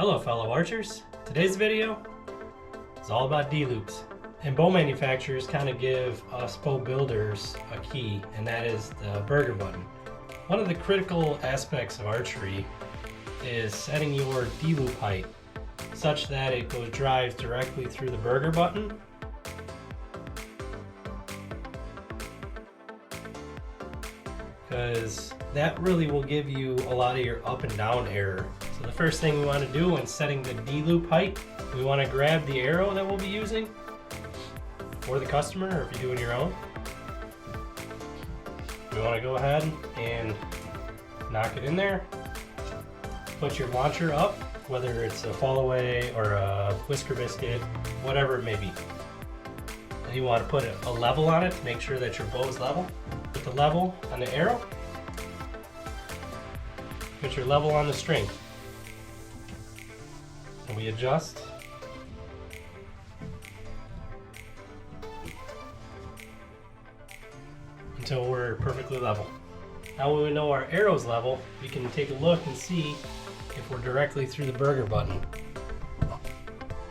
Hello fellow archers, today's video is all about D-loops. And bow manufacturers kind of give us bow builders a key, and that is the burger button. One of the critical aspects of archery is setting your D-loop height such that it drives directly through the burger button. Because that really will give you a lot of your up and down error. So the first thing we want to do when setting the D-loop height, we want to grab the arrow that we'll be using for the customer, or if you're doing your own. We want to go ahead and knock it in there. Put your launcher up, whether it's a fall away or a whisker biscuit, whatever it may be. And you want to put a level on it to make sure that your bow is level. Put the level on the arrow. Put your level on the string. And we adjust. Until we're perfectly level. Now when we know our arrow's level, we can take a look and see if we're directly through the burger button.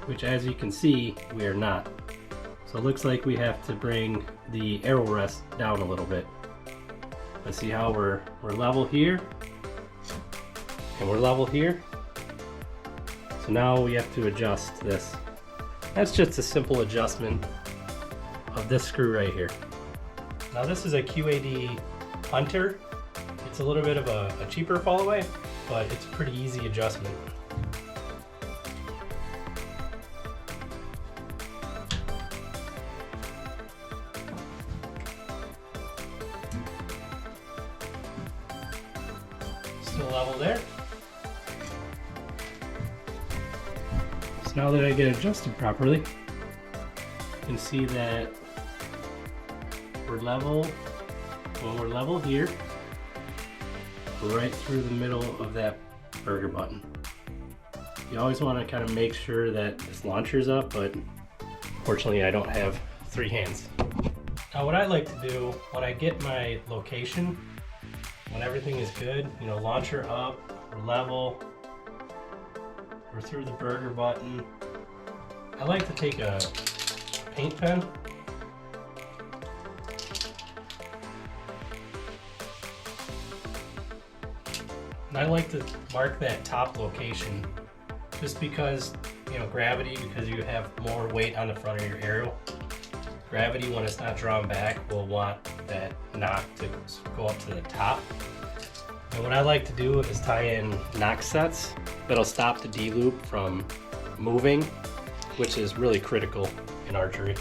Which, as you can see, we are not. So it looks like we have to bring the arrow rest down a little bit. Let's see how we're level here, and we're level here. So now we have to adjust this. That's just a simple adjustment of this screw right here. Now this is a QAD Hunter. It's a little bit of a cheaper fall away, but it's a pretty easy adjustment. Still level there. So now that I get adjusted properly, you can see that we're level. When we're level here, right through the middle of that burger button. You always want to kind of make sure that this launcher's up, but unfortunately I don't have three hands. Now what I like to do when I get my location, when everything is good, you know, launcher up, we're level, we're through the burger button, I like to take a paint pen and I like to mark that top location just because, you know, gravity, because you have more weight on the front of your arrow. Gravity, when it's not drawn back, will want that knock to go up to the top. And what I like to do is tie in knock sets that'll stop the D-loop from moving, which is really critical in archery.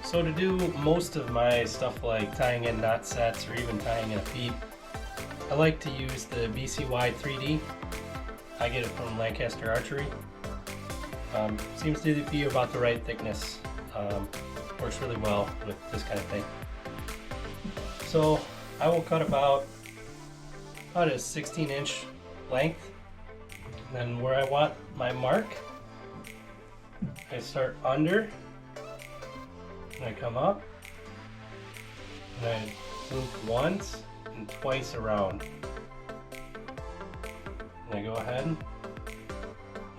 So to do most of my stuff like tying in knot sets or even tying in a feet, I like to use the BC-Wide 3D. I get it from Lancaster Archery. Seems to be about the right thickness. Works really well with this kind of thing. So I will cut about a 16-inch length. And then where I want my mark, I start under, and I come up, and I loop once and twice around. And I go ahead and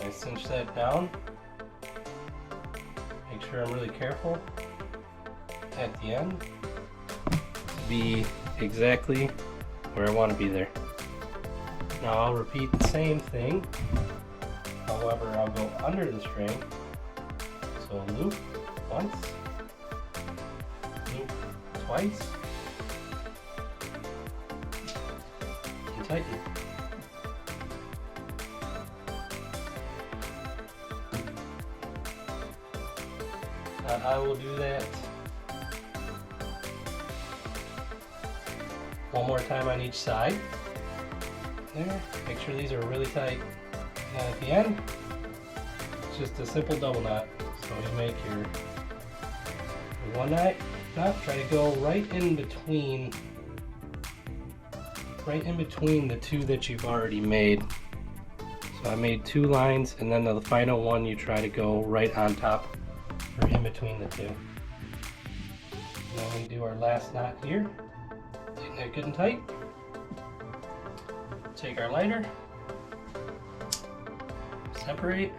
I cinch that down. Make sure I'm really careful at the end to be exactly where I want to be there. Now I'll repeat the same thing. However, I'll go under the string. So loop once, loop twice, and tighten. I will do that one more time on each side. There, make sure these are really tight. And at the end, it's just a simple double knot. So you make your one knot, try to go right in between the two that you've already made. So I made two lines, and then the final one you try to go right on top or in between the two. And then we do our last knot here. Tighten that good and tight. Take our lighter, separate.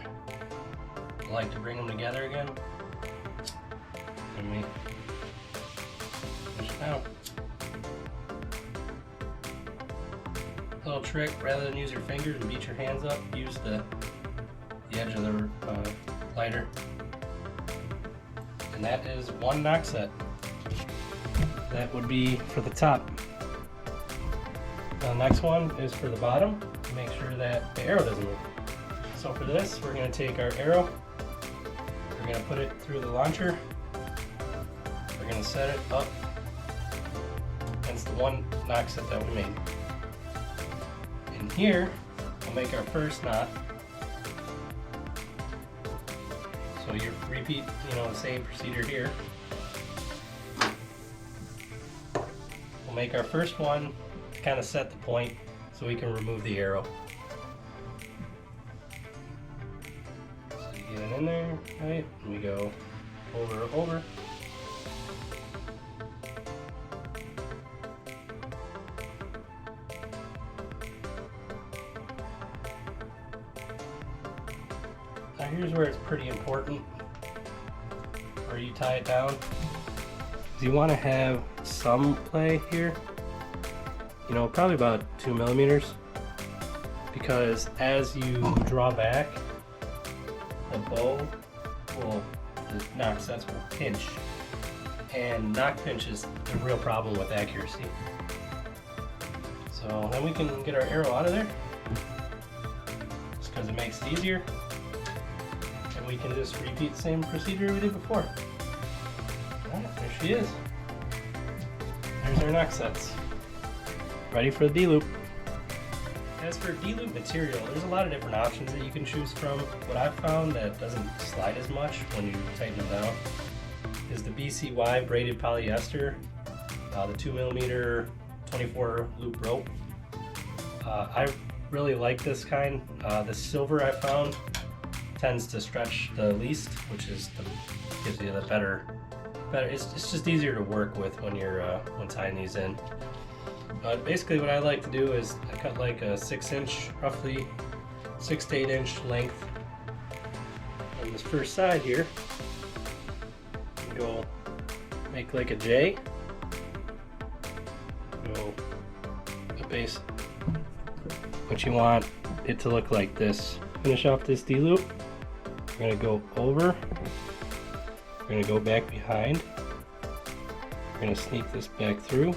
I like to bring them together again. And we push down. Little trick, rather than use your fingers and beat your hands up, use the edge of the lighter. And that is one knock set. That would be for the top. The next one is for the bottom, to make sure that the arrow doesn't move. So for this, we're going to take our arrow, we're going to put it through the launcher, we're going to set it up against the one knock set that we made. And here, we'll make our first knot. So you repeat, the same procedure here. We'll make our first one to kind of set the point so we can remove the arrow. So you get it in there, right? And we go over. Now here's where it's pretty important, where you tie it down. You want to have some play here, probably about 2 millimeters, because as you draw back, the bow the knock sets will pinch, and knock pinch is the real problem with accuracy. So then we can get our arrow out of there, just because it makes it easier, and we can just repeat the same procedure we did before. Alright, there she is. There's our knock sets. Ready for the D-loop. As for D-loop material, there's a lot of different options that you can choose from. What I've found that doesn't slide as much when you tighten them down is the BCY braided polyester, the 2mm 24 loop rope. I really like this kind. The silver I found tends to stretch the least, which gives you the better. It's just easier to work with when you're when tying these in. But basically what I like to do is I cut like a 6-inch, roughly 6 to 8 inch length on this first side here. Go make like a J. Go a base. What you want it to look like this. Finish off this D-loop. We're gonna go over. We're going to go back behind. We're going to sneak this back through.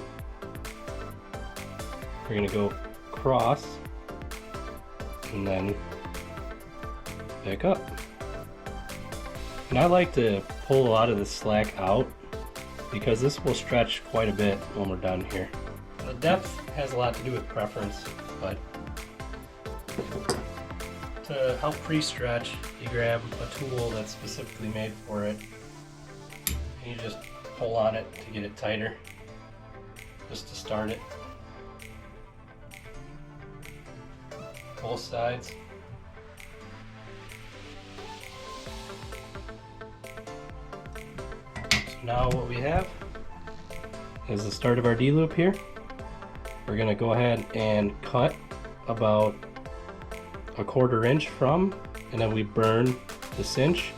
We're going to go across and then back up. And I like to pull a lot of the slack out because this will stretch quite a bit when we're done here. The depth has a lot to do with preference, but to help pre-stretch, you grab a tool that's specifically made for it. You just pull on it to get it tighter, just to start it. Both sides. So now what we have is the start of our D-loop here. We're going to go ahead and cut about a 1/4 inch from, and then we burn the cinch,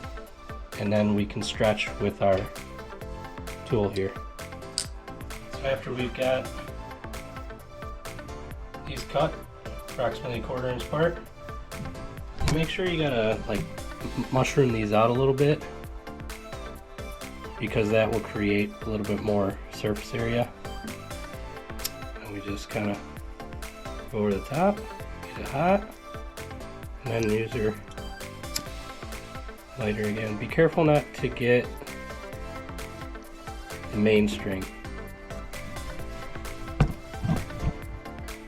and then we can stretch with our tool here. So after we've got these cut approximately 1/4 inch apart, make sure you gotta mushroom these out a little bit, because that will create a little bit more surface area. And we just kind of go over the top, get it hot, and then use your lighter again. Be careful not to get the main string.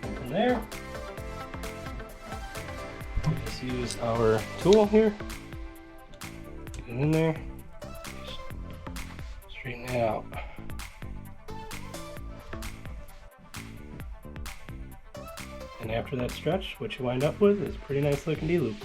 And from there, we just use our tool here, get it in there, straighten it out. And after that stretch, what you wind up with is a pretty nice looking D-loop.